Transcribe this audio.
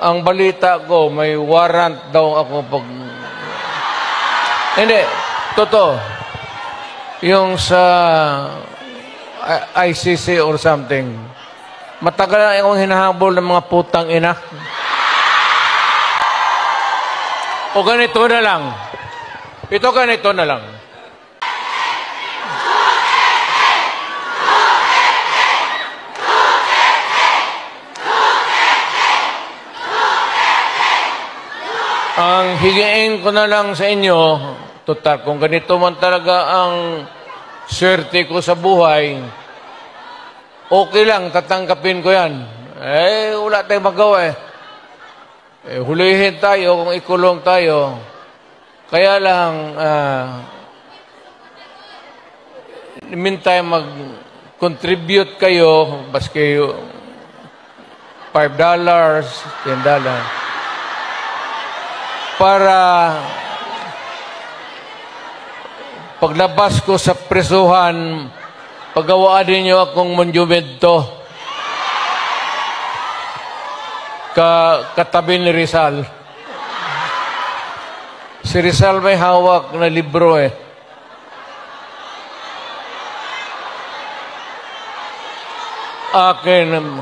ang balita ko, may warrant daw ako pag... Hindi, totoo. Yung sa ICC or something. Matagal na akong hinahabol ng mga putang ina. O ganito na lang. Ito ganito na lang. Ang higiin ko na lang sa inyo, total, kung ganito man talaga ang swerte ko sa buhay, okay lang, tatanggapin ko yan. Wala tayong magawa hulihin tayo kung ikulong tayo. Kaya lang, meantime, mag-contribute kayo, baski $5, $10, para paglabas ko sa presuhan, pagawaan ninyo akong monumento katabi ni Rizal. Si Rizal may hawak na libro Akin